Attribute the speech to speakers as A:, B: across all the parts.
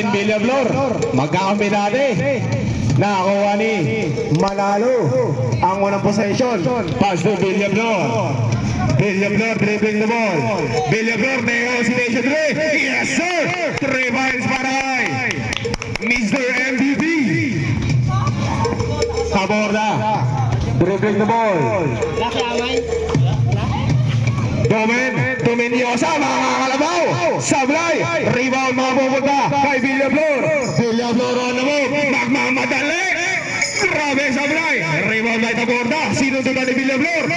A: Villablor, magkakambinate. Nakakuha ni Manalo ang unang possession. Pass to Villablor. Villablor dribbling the ball. Villablor may hesitation 3. Yes sir! 3 points para kay Mr. MVP. Taborda dribbling the ball. Domenyosa, mga kakalabaw. Sablay, rebound mapupunta kay Villablor. Villablor on the move, magmamadali. Grabe Sablay, rebound by Taborda. Sinusundan ni Villablor.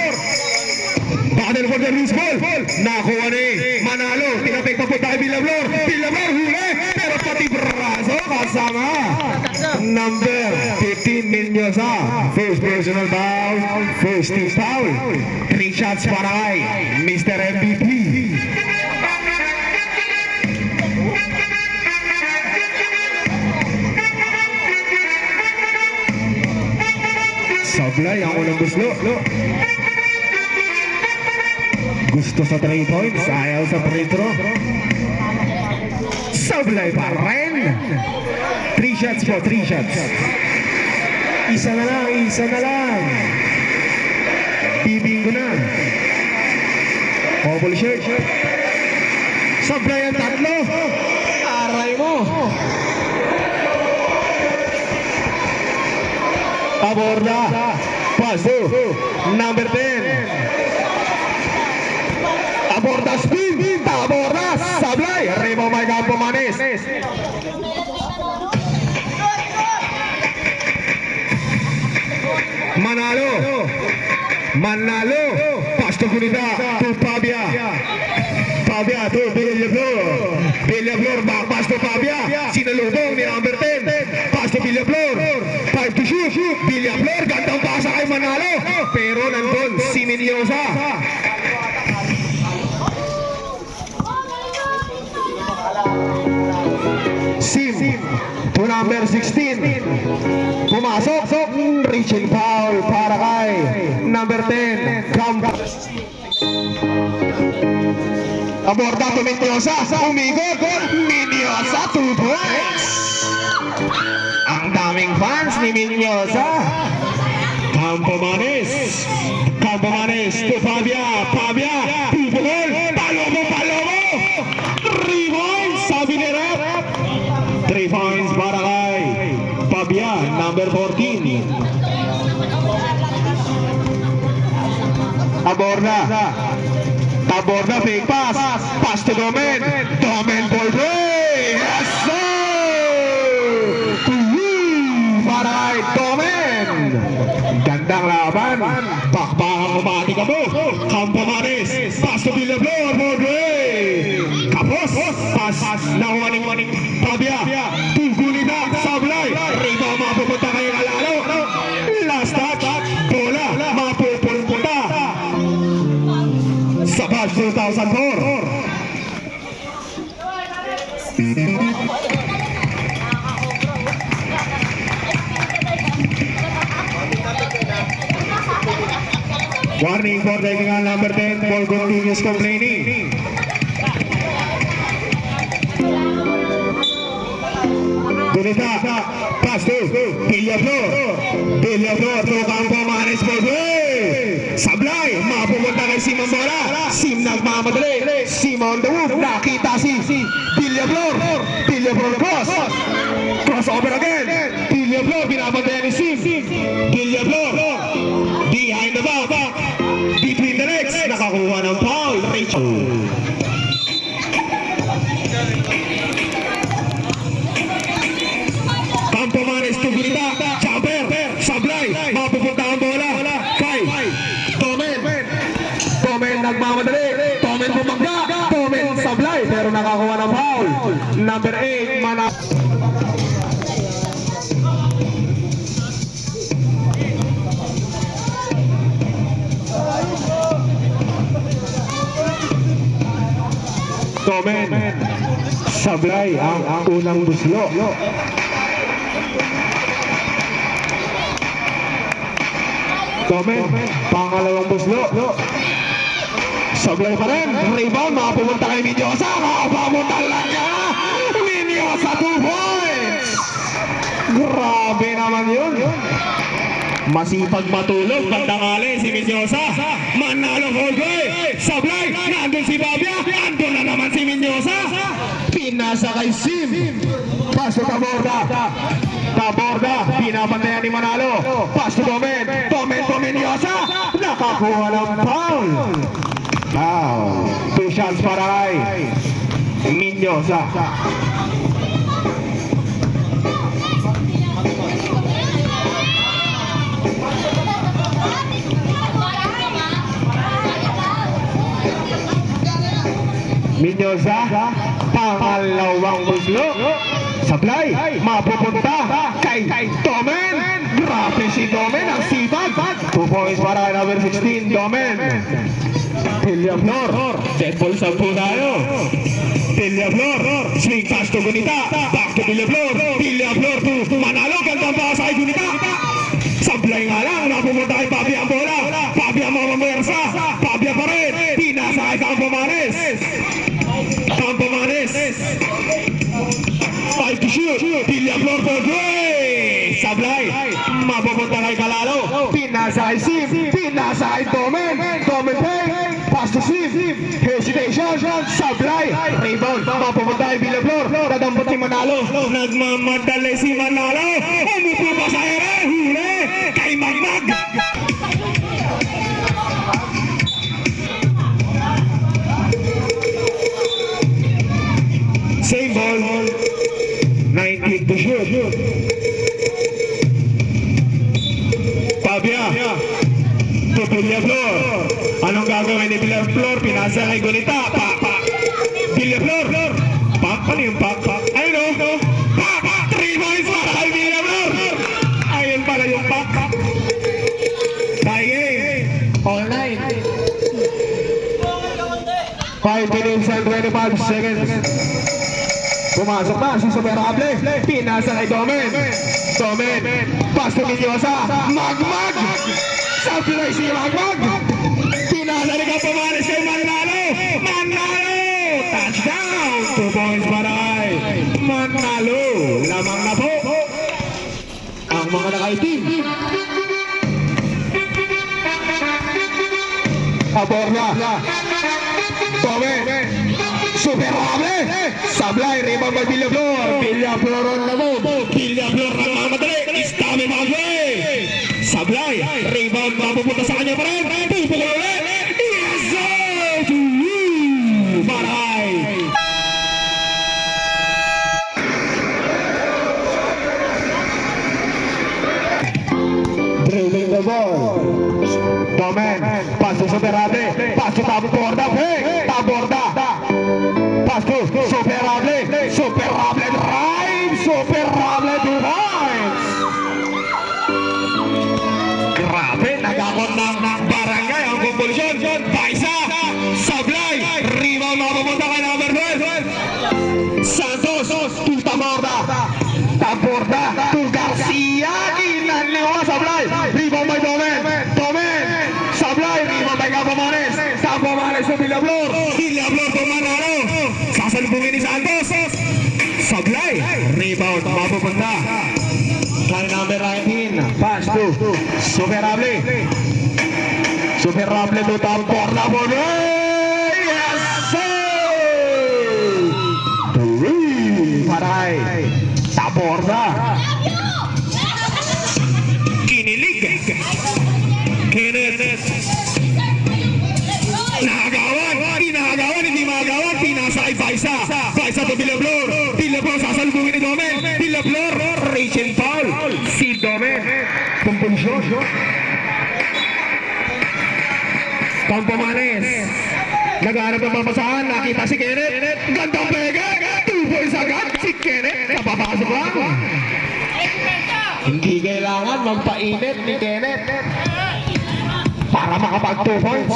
A: Battle for the loose ball. Nakuha ni Manalo. Tinapik papunta kay Villablor. Villablor huli, pero pati braso kasama. Number 15 Menyosa. First personal foul, first team foul. 3 shots para kay Mr. MVP. Sablay ang unang buslo. Gusto sa 3 points, ayaw sa free throw. Sablay pa rin. 3 shots po, 3 shots. Isa na lang. Bibinggo na. Couple shirt. Sablay ang 3. Aray mo. Taborda. Pass to number 10. Taborda spin. Taborda. Sablay. Rebound by Campo Manes. Manalo. Pass to Gunita. To Pabia. Pabia to Villablor. Back pass to Pabia. Sinalubong ni number 10. Pass to Villablor. 5 to shoot. Villablor. Gandang pasa kay Manalo. Pero nandun si Menyosa. Sim to number 16. Pumasok. Reaching foul para kay number 10. Aborda to Menyosa. Umikot. Menyosa 2 points. Ang daming fans ni Menyosa. Campo Manes to Pabia. Pupulol. Palomo. 3 points. Sabi ni Rep. 3 points para kay Pabia, number 14. Taborda, fake pass. Pass to Domen ball play. Yes sir! Para kay Domen. Gandang laban. Bakbakang kumati ka mo. Campo Manes. Pass to Villablor. Ball play. Kapos. Pass. Nahuwaning Pabia. Gunita. Sablay. Rebound mapupunta kay Kalalo. Last touch. Bola. Mapupunta sa batch 2004. Warning for taking on number 10 for continuous complaining. Gunita, pass to Villablor to Campo Manes for play. Sablay, mapupunta kay Sim ang bola. Sim nagmamadali. Sim on the move. Nakita si Villablor crossover again. Villablor, binabantayan ni Sim. Villablor, behind the back. Between the legs, nakakuha ng foul. Campo Manes to Gunita. Jumper. Sablay. Mapupunta ang bola. Kay Tomen nagmamadali. Tomen bumagda. Tomen Sablay. Pero nakakuha ng foul. Number 8. Tomen. Sablay ang unang buslo. Tomen, pangalawang buslo. Sablay pa rin. Rebound, makapumunta kay Menyosa. Makapamunta lang niya. Menyosa 2 points. naman yun. Masipag matulog, pagtangali si Minyosa. Manalo Holgoy. Sablay, nandun si Babia. Nandun na naman si Minyosa. Pinasa kay Sim. Paso Taborda. Taborda, pinapantayan ni Manalo. Paso Domen. Domen to Minyosa. Nakakuha ng foul. Foul. 2 shots para kay Minyosa. Minyosa, pangalawang buslo. Sablay, mapupunta kay Domen. Grabe si Domen, ang sipag. 2 points para kay number 16, Domen. Villaflor, dead ball 10 tayo. Villaflor, swing pass to Gunita. Back to Villaflor. Villaflor to Manalo, gandang pass kay Gunita. Sablay nga lang, napupunta kay Papi ang bola. Papi ang mga mersa. Papi pa rin, pinasa kay Campo Mares. Campo Mares. 5 to shoot. Villaflor for three. Sablay, mapupunta kay Calalo. Pinasa kay Sim. Pinasa kay Domen. Domen pay. Pass to Sim. Hesitation. Sablay. Rebound. Mapupunta kay Villaflor. Nadampot si Manalo. Nagmamadali si Manalo. Umupo pa sa ere. Huli. Kay Magmag. Same ball. 19 to shoot. Pabia. To Villaflor. Anong gagawin ni Villaflor? Pinasa kay Gunita. Villaflor. Ano yung pak? Ayun o. 3 points para kay Villaflor. Ayun pala yung pak. Tie all night. 5 minutes and 25 seconds. Pumasok na si Superable. Pinasa kay Domen. Domen. Pass to Minyosa. Magmag. Sablay si Magmag. Pinasa ni Campo Mares kay Manalo. Manalo. Touchdown. 2 points para kay Manalo. Lamang na po ang mga nakaitim. Aborna. Domen. Superable. Sablay, rebound by Villaflor. Villaflor on the move. Villaflor na mamadali. Istami Magway. Sablay, rebound mapupunta sa kanya pa rin. Pupukul ulit. Yes, sir! To you! Baray! Dribbling the ball. Domen, pass to Superable. Pass to Taborda. Taborda. Pass to Superable. Superable drive. Superable drives. Grabe, nagakot ng barangay ang kompolisyon. Paisa, Sablay, rebound mapupunta kay number 12. Santos, to Taborda. Taborda, to Garcia. Inanliwa, Sablay. Rebound by Domen. Domen, Sablay, rebound by Campo Mares. Campo Mares to Villaflor. Villaflor to Manalo. Sasalubungin ni Santos. Sablay, rebound mapupunta kay number 19. Pass to Superable. Superable to Taborda. Yes, sir! 3 paray. Taborda. Kinilig. Kenneth. Nahagawan, hindi mahagawan. Pinasa kay Paisa. Paisa to Villaflor. Villaflor sasalubungin ni Domen. Villaflor, Rachel Paul. Si Domen. Kumpulsyon. Campo Mares. Naghanap ng papasahan. Nakita si Kenneth. Gandang pega. 2 points agad. Si Kenneth. Napapasok lang. Hindi kailangan magpainit ni Kenneth para makapag 2 points.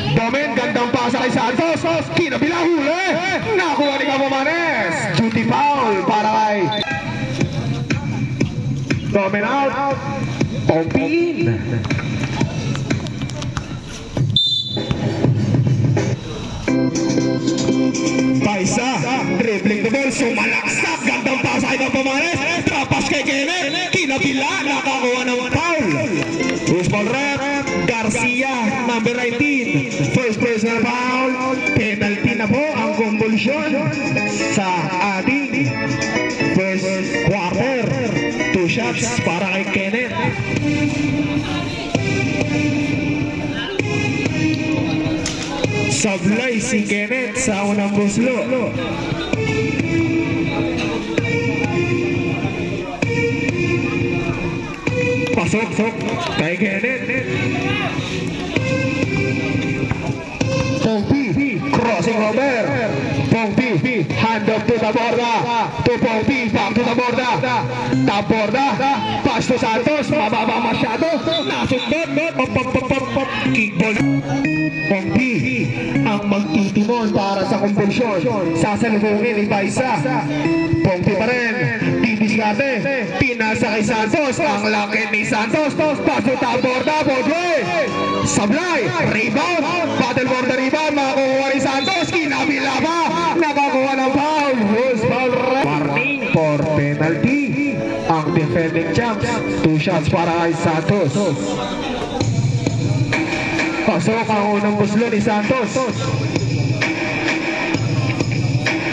A: Domen, gandang pasa kay Santos. Kinabila, huli. Nakuha ni Campo Mares. Duty foul para kay Domen out. Pompi in. Paisa, dribbling the ball, sumalaksak. Gandang pasa kay Campo Mares. Trapas kay Kenneth. kinabila, nakakuha ng foul. First ball rep, Garcia, number 19. First personal foul, penalty na po ang convulsion sa ating first quarter. 2 shots para kay Kenneth. Sablay si Kenneth sa unang buslo. Pasok kay Kenneth. Pongpi, crossing over. Pongpi, hand off to the borda. To Pongpi, back to the borda. Top borda, pass to Santos. Mababa masyado. Nasundot. Kickball. Pongpi, ang magtitimon para sa kompulsyon. Sasalubungin ni Paisa. Pongpi pa rin. Didiskarte. Pinasa kay Santos. Ang laki ni Santos. Pass to top borda. Bodway. Sablay. Rebound. Battle borda rebound. Makakuha ni Santos. Kinabila pa. Nakakuha ng foul. First foul. Warning for penalty. Ang defending champs. 2 shots para kay Santos. Pasok ang unang buslo ni Santos.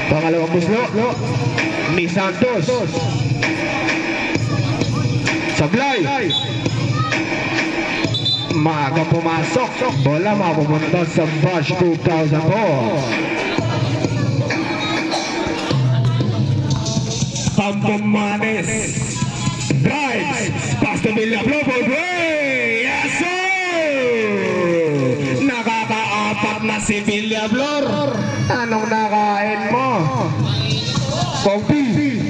A: Pangalawang buslo ni Santos. Sablay. Maaga pumasok. Bola mapupunta sa Bash 2004. Pampumanes. Drives. Pass to Villaflor. Broadway. Yes, sir! Nakakaapat na si Villaflor. Anong nakain mo? Pongpi.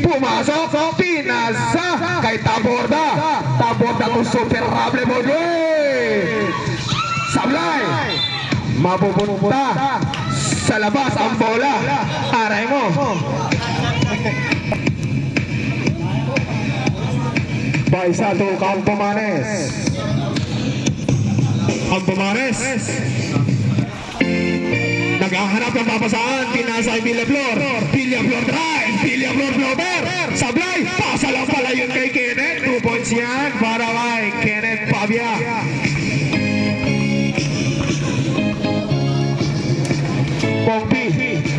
A: Pumasok. Pinasa kay Taborda. Taborda to super hable. Broadway. Sablay. Mapupunta sa labas ang bola. Aray mo. Paisa to Campomanes. Campomanes. Naghahanap ng papasaan. Pinasa ay Villaflor. Villaflor drive. Villaflor floater. Sablay. Pasa lang pala yun kay Kenneth. 2 points yan para kay Kenneth Pavia. Pongpi.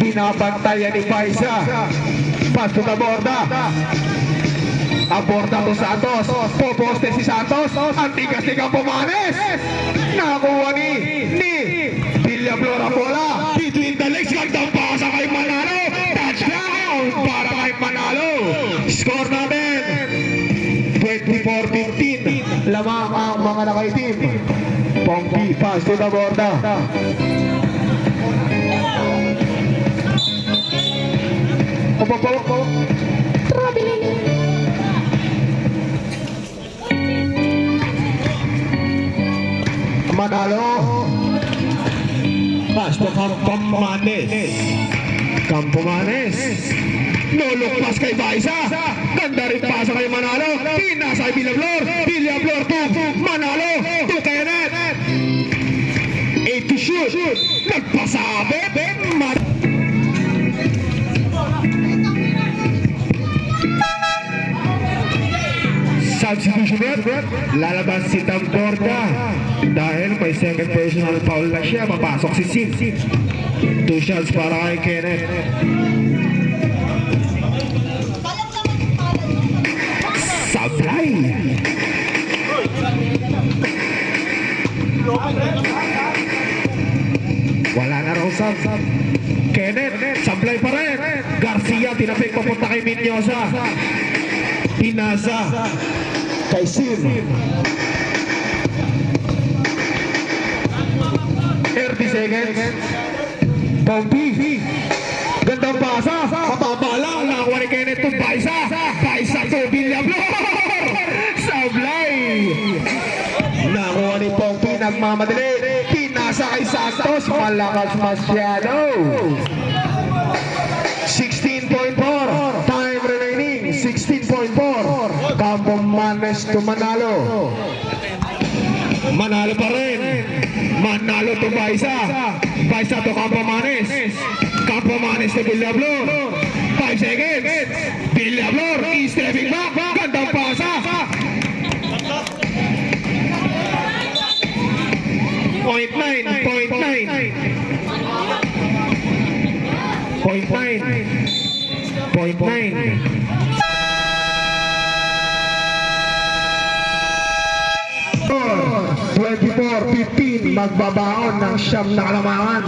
A: Binabantayan ni Paisa. Pass to the borda. Aborda to Santos. Poposte si Santos. Ang tigas-tigang Pumanes. Nakakuha ni Villaflor ang bola. Between the legs. Gandang pasa kay Manalo. Touchdown para kay Manalo. Score natin 24-15. Lamang ang mga nakaitim. Pongpi, pass to the borda. Opo. Manalo. Pass to Campomanes. Nulukpas kay Baisa. Ganda rin pasa kay Manalo. Pinasa kay Villaflor. Villaflor to Manalo. To Kenneth. 8 to shoot. Nagpasabi. Substitution rep, lalabas si Tamborda dahil may second personal foul na siya. Papasok si Sim. 2 shots para kay Kenneth. Sablay. Wala na raw sub. Kenneth, sablay pa rin. Garcia, tinapik papunta kay Minyosa. Pinasa kay Sim. 30 seconds. Pongpi. Gandang pasa. Mapapala. Nakakuha ni Kenneth to Paisa. Paisa to Villaflor. Sablay. Nakakuha ni Pongpi. Nagmamadali. Pinasa kay Santos. Malakas masyado. 16.4. Time remaining. 16.4. Campomanes to Manalo. Manalo pa rin. Manalo to Baisa. Baisa to Campomanes. Campomanes to Villaflor. 5 seconds. Villaflor is stepping back. Gandang pasa. Point 9. Point 9. Point 9. Point 9. 24-15 magbabaon ng siyam na kalamangan.